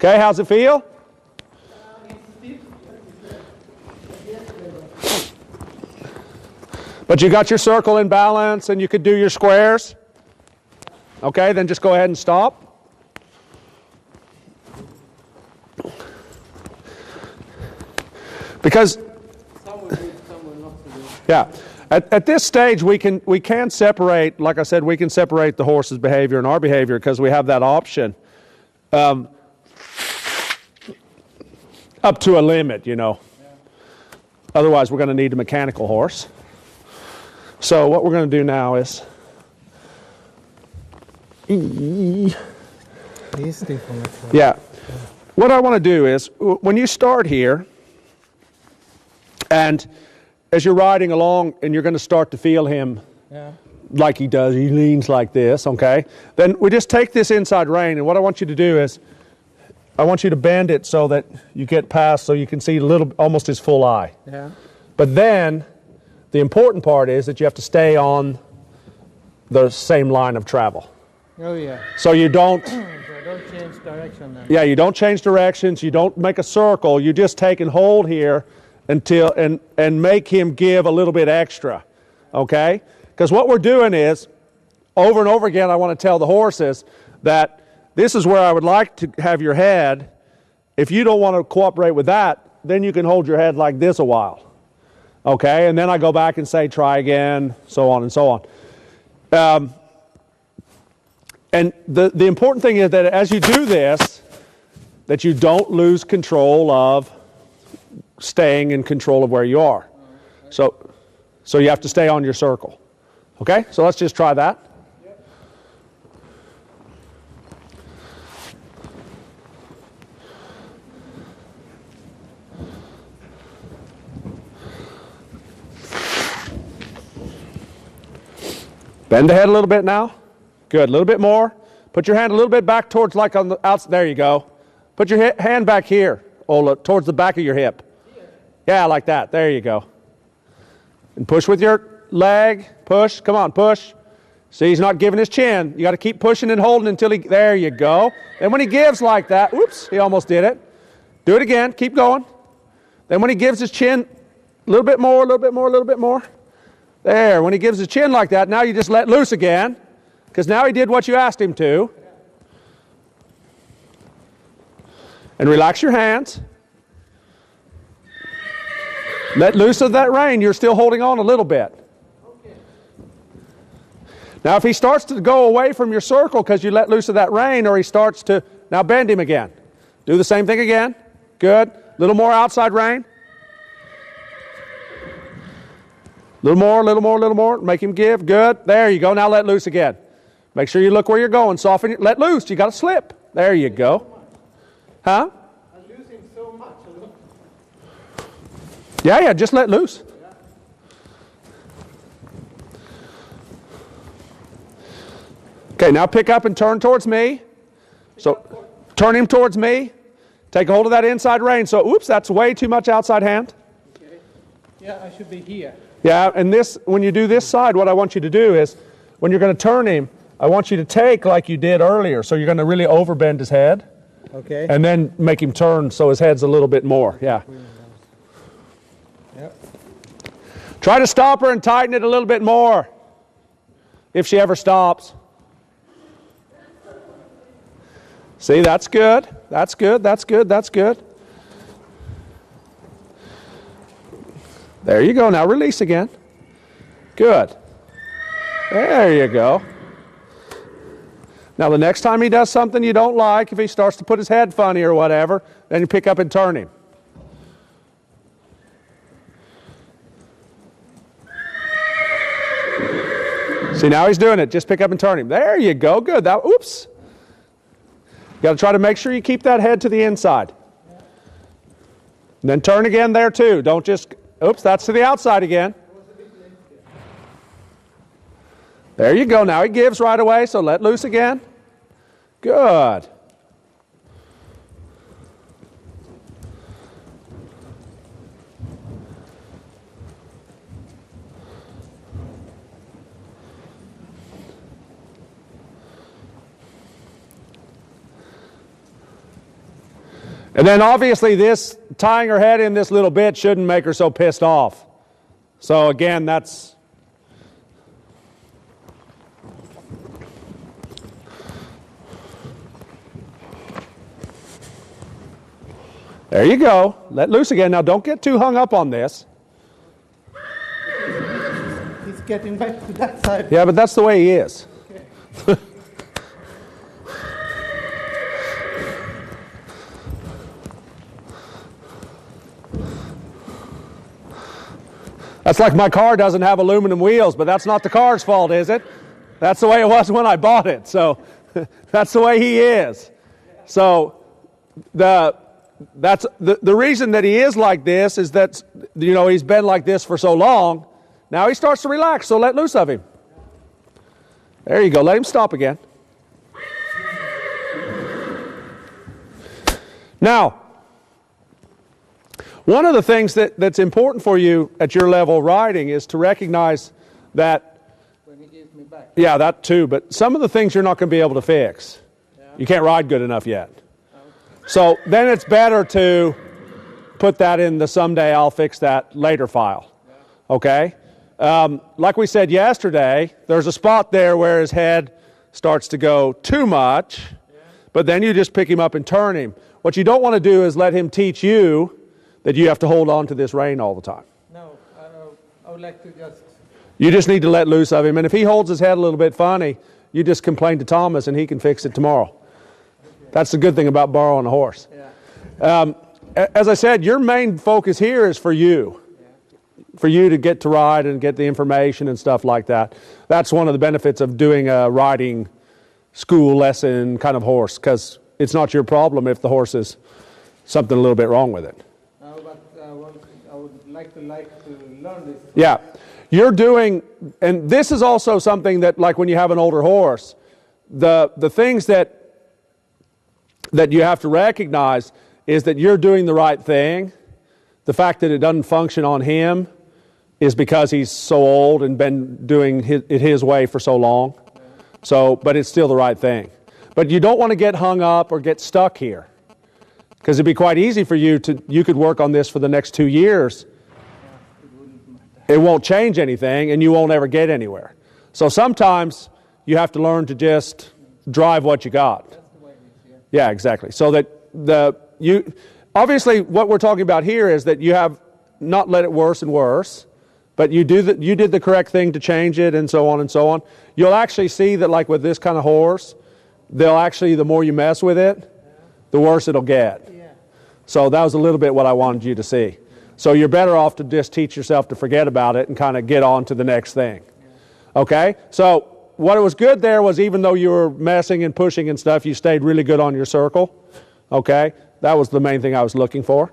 Okay, how's it feel? But you got your circle in balance and you could do your squares. Okay, then just go ahead and stop. Because, yeah, at this stage we can separate, like I said, we can separate the horse's behavior and our behavior because we have that option. Up to a limit, you know. Otherwise we're going to need a mechanical horse. So what we're going to do now is yeah. What I want to do is when you start here and as you're riding along and you're going to start to feel him like he does, he leans like this, okay? Then we just take this inside rein and what I want you to do is I want you to bend it so that you get past so you can see a little, almost his full eye. Yeah. But then the important part is that you have to stay on the same line of travel. Oh yeah. So you don't... So don't change direction then. Yeah, you don't change directions, you don't make a circle, you just take and hold here until, and make him give a little bit extra, okay? Because what we're doing is, over and over again I want to tell the horses that this is where I would like to have your head. If you don't want to cooperate with that, then you can hold your head like this a while. Okay, and then I go back and say try again, so on and so on. And the important thing is that as you do this, that you don't lose control of staying in control of where you are. So you have to stay on your circle. Okay, so let's just try that. Bend the head a little bit now. Good, a little bit more. Put your hand a little bit back towards like on the outside. There you go. Put your hand back here, Ola, towards the back of your hip. Yeah, like that. There you go. And push with your leg. Push. Come on, push. See, he's not giving his chin. You got to keep pushing and holding until he... There you go. And when he gives like that... Oops, he almost did it. Do it again. Keep going. Then when he gives his chin, a little bit more, a little bit more, a little bit more. There, when he gives his chin like that, now you just let loose again, because now he did what you asked him to. And relax your hands. Let loose of that rein. You're still holding on a little bit. Now if he starts to go away from your circle because you let loose of that rein, or he starts to, now bend him again. Do the same thing again. Good. A little more outside rein. Little more, little more, little more. Make him give. Good. There you go. Now let loose again. Make sure you look where you're going. Soften. Let loose. You got to slip. There you go. Huh? I'm losing so much. Yeah. Just let loose. Okay. Now pick up and turn towards me. So turn him towards me. Take hold of that inside rein. So, oops, that's way too much outside hand. Okay. Yeah, I should be here. Yeah, and this, when you do this side, what I want you to do is, when you're going to turn him, I want you to take like you did earlier. So you're going to really overbend his head. Okay. And then make him turn so his head's a little bit more. Yeah. Yep. Try to stop her and tighten it a little bit more, if she ever stops. See, that's good. That's good. That's good. That's good. There you go. Now release again. Good. There you go. Now the next time he does something you don't like, if he starts to put his head funny or whatever, then you pick up and turn him. See, now he's doing it. Just pick up and turn him. There you go. Good. That, oops. You got to try to make sure you keep that head to the inside. And then turn again there too. Don't just... Oops, that's to the outside again. There you go. Now he gives right away, so let loose again. Good. And then obviously this, tying her head in this little bit shouldn't make her so pissed off. So again, that's... There you go. Let loose again. Now don't get too hung up on this. He's getting back to that side. Yeah, but that's the way he is. Okay. That's like my car doesn't have aluminum wheels, but that's not the car's fault, is it? That's the way it was when I bought it. So that's the way he is. So the reason that he is like this is that, you know, he's been like this for so long. Now he starts to relax, so let loose of him. There you go. Let him stop again. Now, one of the things that's important for you at your level of riding is to recognize that, When he gives me back. yeah, that too, but some of the things you're not going to be able to fix. Yeah. You can't ride good enough yet. So then it's better to put that in the someday I'll fix that later file. Okay? Like we said yesterday, there's a spot there where his head starts to go too much, but then you just pick him up and turn him. What you don't want to do is let him teach you that you have to hold on to this rein all the time. No, I would like to just... You just need to let loose of him, and if he holds his head a little bit funny, you just complain to Thomas and he can fix it tomorrow. That's the good thing about borrowing a horse. Yeah. As I said, your main focus here is for you. For you to get to ride and get the information and stuff like that. That's one of the benefits of doing a riding school lesson kind of horse, because it's not your problem if the horse is something a little bit wrong with it. I would like to learn this. Yeah. You're doing, and this is also something that, like when you have an older horse, the things that you have to recognize is that you're doing the right thing. The fact that it doesn't function on him is because he's so old and been doing it his way for so long. So, but it's still the right thing. But you don't want to get hung up or get stuck here, because it'd be quite easy for you could work on this for the next 2 years. It won't change anything and you won't ever get anywhere. So sometimes you have to learn to just drive what you got. Yeah, exactly. So that obviously what we're talking about here is that you have not let it worse and worse, but you did the correct thing to change it and so on and so on. You'll actually see that, like with this kind of horse, the more you mess with it, the worse it'll get. Yeah. So that was a little bit what I wanted you to see. So you're better off to just teach yourself to forget about it and kind of get on to the next thing. Okay? So what was good there was, even though you were messing and pushing and stuff, you stayed really good on your circle. Okay? That was the main thing I was looking for.